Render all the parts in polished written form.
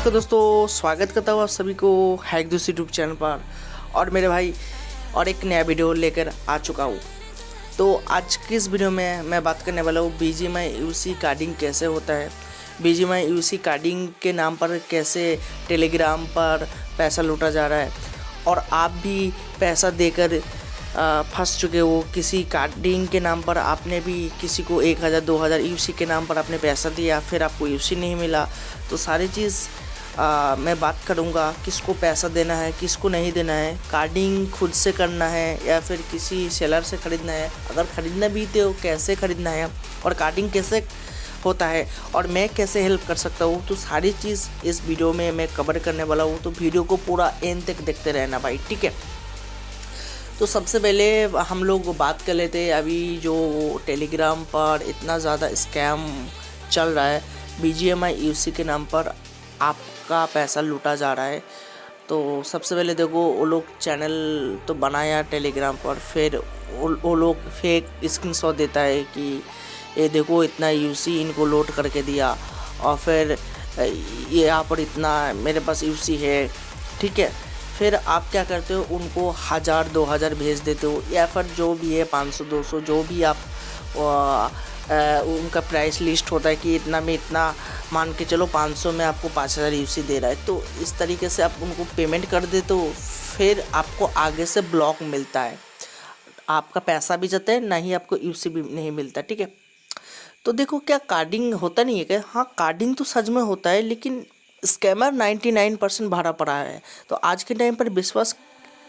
नमस्कार दोस्तों, स्वागत करता हूँ आप सभी को हैक दूस यूट्यूब चैनल पर। और मेरे भाई और एक नया वीडियो लेकर आ चुका हूँ। तो आज की इस वीडियो में मैं बात करने वाला हूँ BGMI UC कार्डिंग कैसे होता है, BGMI UC कार्डिंग के नाम पर कैसे टेलीग्राम पर पैसा लूटा जा रहा है और आप भी पैसा देकर फंस चुके हो। किसी कार्डिंग के नाम पर आपने भी किसी को 1000-2000 UC के नाम पर आपने पैसा दिया, फिर आपको UC नहीं मिला। तो सारी चीज़ मैं बात करूँगा, किसको पैसा देना है, किसको नहीं देना है, कार्डिंग खुद से करना है या फिर किसी सेलर से ख़रीदना है, अगर ख़रीदना भी तो कैसे ख़रीदना है और कार्डिंग कैसे होता है और मैं कैसे हेल्प कर सकता हूँ। तो सारी चीज़ इस वीडियो में मैं कवर करने वाला हूँ। तो वीडियो को पूरा एंड तक देखते रहना भाई, ठीक है। तो सबसे पहले हम लोग बात कर लेते हैं, अभी जो टेलीग्राम पर इतना ज़्यादा स्कैम चल रहा है, BGMI UC के नाम पर आपका पैसा लूटा जा रहा है। तो सबसे पहले देखो, वो लोग चैनल तो बनाया टेलीग्राम पर, फिर वो लोग फेक स्क्रीनशॉट देता है कि ये देखो इतना UC इनको लोड करके दिया और फिर ये यहाँ पर इतना मेरे पास UC है, ठीक है। फिर आप क्या करते हो, उनको 1000-2000 भेज देते हो या फिर जो भी है 500-200 जो भी आप उनका प्राइस लिस्ट होता है कि इतना में इतना, मान के चलो 500 में आपको 5000 UC दे रहा है। तो इस तरीके से आप उनको पेमेंट कर देते हो, फिर आपको आगे से ब्लॉक मिलता है, आपका पैसा भी जाता है, ना ही आपको UC भी नहीं मिलता, ठीक है। तो देखो, क्या कार्डिंग होता नहीं है क्या? हाँ, कार्डिंग तो सच में होता है, लेकिन स्कैमर 99% भरा पड़ा है। तो आज के टाइम पर विश्वास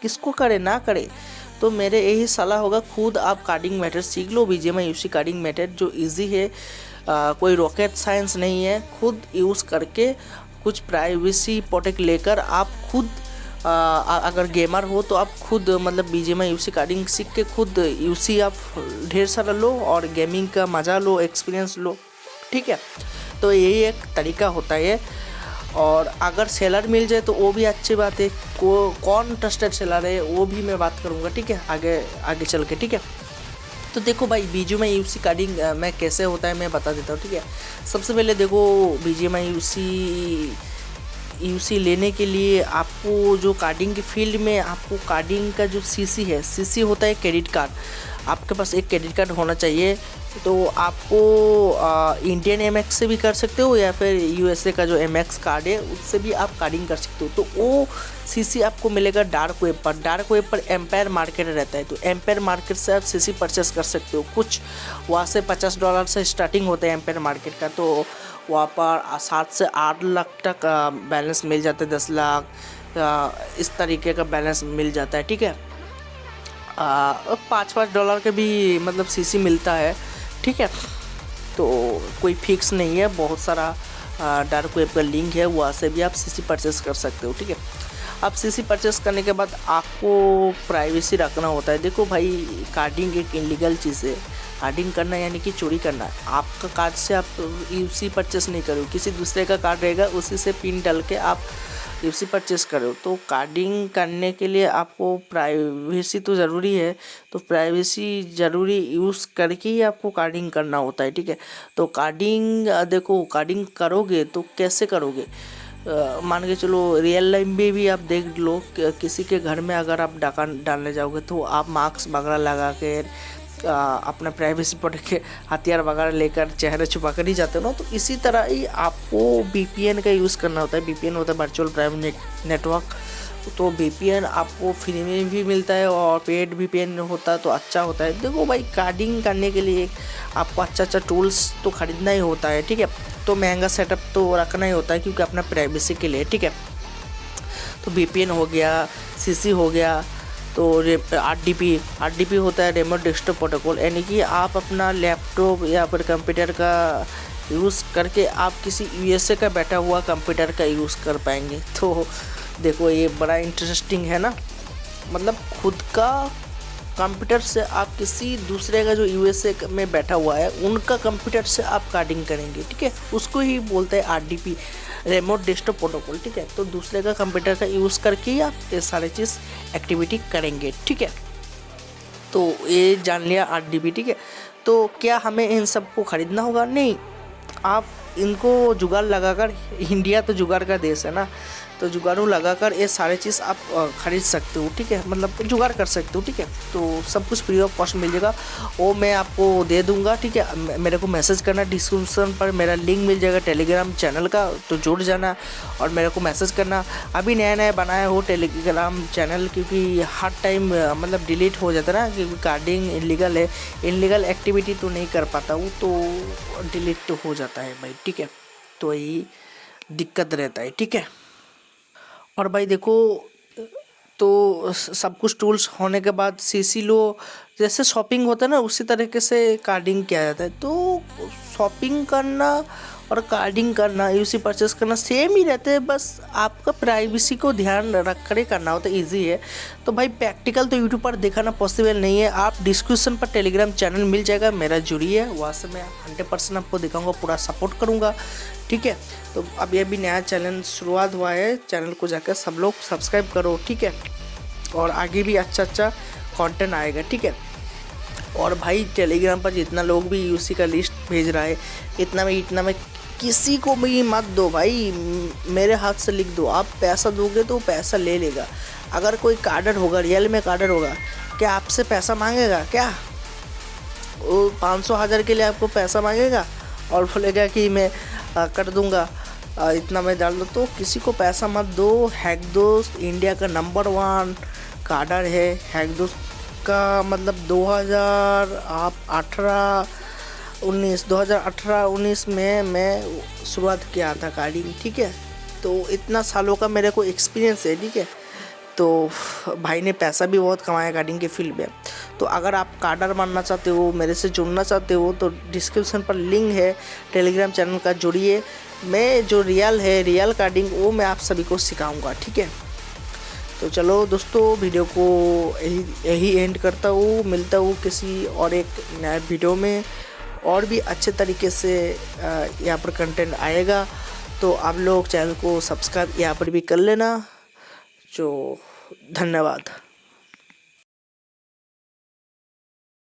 किसको करे ना करे। तो मेरे यही सलाह होगा, खुद आप कार्डिंग मेथड सीख लो, BGMI UC कार्डिंग मेथड जो इजी है, कोई रॉकेट साइंस नहीं है। खुद यूज़ करके कुछ प्राइवेसी प्रोटेक्ट लेकर आप खुद अगर गेमर हो तो आप खुद मतलब BGMI UC कार्डिंग सीख के खुद UC आप ढेर सारा लो और गेमिंग का मज़ा लो, एक्सपीरियंस लो, ठीक है। तो यही एक तरीका होता है। और अगर सेलर मिल जाए तो वो भी अच्छी बात है। कौन ट्रस्टेड सेलर है वो भी मैं बात करूँगा, ठीक है, आगे चल के, ठीक है। तो देखो भाई, BGMI UC कार्डिंग में कैसे होता है मैं बता देता हूँ, ठीक है। सबसे पहले देखो, BGMI UC लेने के लिए आपको जो कार्डिंग के फील्ड में आपको कार्डिंग का जो CC है, CC होता है क्रेडिट कार्ड। आपके पास एक क्रेडिट कार्ड होना चाहिए। तो आपको इंडियन MX से भी कर सकते हो या फिर USA का जो MX कार्ड है उससे भी आप कार्डिंग कर सकते हो। तो वो CC आपको मिलेगा डार्क वेब पर। डार्क वेब पर एम्पायर मार्केट रहता है, तो एम्पायर मार्केट से आप CC परचेस कर सकते हो। कुछ वहाँ से $50 से स्टार्टिंग होता है एम्पायर मार्केट का। तो वहाँ पर 7 से 8 लाख तक बैलेंस मिल जाता है, 10 लाख इस तरीके का बैलेंस मिल जाता है, ठीक है। $5 के भी मतलब CC मिलता है, ठीक है। तो कोई फिक्स नहीं है, बहुत सारा डार्क वेब का लिंक है, वहाँ से भी आप CC परचेस कर सकते हो, ठीक है। अब CC परचेस करने के बाद आपको प्राइवेसी रखना होता है। देखो भाई, कार्डिंग एक इलीगल चीज़ है। कार्डिंग करना यानी कि चोरी करना है। आपका कार्ड से आप UC परचेस नहीं करो, किसी दूसरे का कार्ड रहेगा उसी से पिन डाल के आप UC परचेस करो। तो कार्डिंग करने के लिए आपको प्राइवेसी तो ज़रूरी है, तो प्राइवेसी ज़रूरी यूज़ करके ही आपको कार्डिंग करना होता है, ठीक है। तो कार्डिंग देखो, कार्डिंग करोगे तो कैसे करोगे, मान के चलो रियल लाइफ में भी आप देख लो, किसी के घर में अगर आप डाका डालने जाओगे तो आप मास्क वगैरह लगा के अपना प्राइवेसी प्रोटेक्ट के हथियार वगैरह लेकर चेहरे छुपा कर ही जाते हो ना। तो इसी तरह ही आपको VPN का यूज़ करना होता है। VPN होता है वर्चुअल प्राइवेट नेटवर्क। तो VPN आपको फ्री में भी मिलता है और पेड VPN होता है तो अच्छा होता है। देखो भाई, कार्डिंग करने के लिए आपको अच्छा टूल्स तो ख़रीदना ही होता है, ठीक है। तो महंगा सेटअप तो रखना ही होता है क्योंकि अपना प्राइवेसी के लिए, ठीक है। तो VPN हो गया, CC हो गया, तो RDP होता है रिमोट डेस्कटॉप प्रोटोकॉल, यानी कि आप अपना लैपटॉप या फिर कंप्यूटर का यूज़ करके आप किसी USA का बैठा हुआ कंप्यूटर का यूज़ कर पाएंगे। तो देखो, ये बड़ा इंटरेस्टिंग है ना। मतलब खुद का कंप्यूटर से आप किसी दूसरे का जो USA में बैठा हुआ है उनका कंप्यूटर से आप कार्डिंग करेंगे, ठीक है। उसको ही बोलते हैं RDP, रिमोट डेस्कटॉप प्रोटोकॉल, ठीक है। तो दूसरे का कंप्यूटर का यूज़ करके ही आप ये सारी चीज़ एक्टिविटी करेंगे, ठीक है। तो ये जान लिया RDP, ठीक है। तो क्या हमें इन सब को ख़रीदना होगा? नहीं, आप इनको जुगाड़ लगाकर, इंडिया तो जुगाड़ का देश है ना, तो जुगाड़ू लगाकर ये सारे चीज़ आप ख़रीद सकते हो, ठीक है, मतलब जुगाड़ कर सकते हो, ठीक है। तो सब कुछ फ्री ऑफ कॉस्ट मिल जाएगा, वो मैं आपको दे दूंगा, ठीक है। मेरे को मैसेज करना, डिस्क्रिप्शन पर मेरा लिंक मिल जाएगा टेलीग्राम चैनल का, तो जुड़ जाना और मेरे को मैसेज करना। अभी नया नया बनाया हो टेलीग्राम चैनल, क्योंकि हर टाइम मतलब डिलीट हो जाता है ना, क्योंकि कार्डिंग इलीगल है, इलीगल एक्टिविटी तो नहीं कर पाता हूँ, तो डिलीट तो हो जाता है भाई, ठीक है। तो यही दिक्कत रहता है, ठीक है। और भाई देखो, तो सब कुछ टूल्स होने के बाद सीसी लो, जैसे शॉपिंग होता है ना उसी तरीके से कार्डिंग किया जाता है। तो शॉपिंग करना और कार्डिंग करना, यूसी परचेस करना सेम ही रहते हैं, बस आपका प्राइवेसी को ध्यान रख कर ही करना होता है, ईजी है। तो भाई प्रैक्टिकल तो यूट्यूब पर दिखाना पॉसिबल नहीं है, आप डिस्क्रिप्शन पर टेलीग्राम चैनल मिल जाएगा मेरा, जुड़िए, वहाँ से मैं 100% आपको दिखाऊंगा, पूरा सपोर्ट करूँगा, ठीक है। तो अभी नया चैनल शुरुआत हुआ है, चैनल को जाकर सब लोग सब्सक्राइब करो, ठीक है। और आगे भी अच्छा कंटेंट आएगा, ठीक है। और भाई टेलीग्राम पर जितना लोग भी यूसी का लिस्ट भेज रहा है, इतना में किसी को भी मत दो भाई, मेरे हाथ से लिख दो। आप पैसा दोगे तो पैसा ले लेगा। अगर कोई कार्डर होगा, रियल में कार्डर होगा, क्या आपसे पैसा मांगेगा? क्या वो 500,000 के लिए आपको पैसा मांगेगा और बोलेगा कि मैं कर दूंगा, इतना में डाल दो? तो किसी को पैसा मत दो। हैक दोस्त इंडिया का नंबर 1 कार्डर है। हैक दोस्त का मतलब 2018-19 में मैं शुरुआत किया था कार्डिंग, ठीक है। तो इतना सालों का मेरे को एक्सपीरियंस है, ठीक है। तो भाई ने पैसा भी बहुत कमाया कार्डिंग के फील्ड में। तो अगर आप कार्डर बनना चाहते हो, मेरे से जुड़ना चाहते हो, तो डिस्क्रिप्शन पर लिंक है टेलीग्राम चैनल का, जुड़िए। मैं जो रियल कार्डिंग वो मैं आप सभी को सिखाऊंगा, ठीक है। तो चलो दोस्तों, वीडियो को यही एंड करता हूँ, मिलता हूँ किसी और एक नए वीडियो में, और भी अच्छे तरीके से यहाँ पर कंटेंट आएगा। तो आप लोग चैनल को सब्सक्राइब यहाँ पर भी कर लेना। जो धन्यवाद।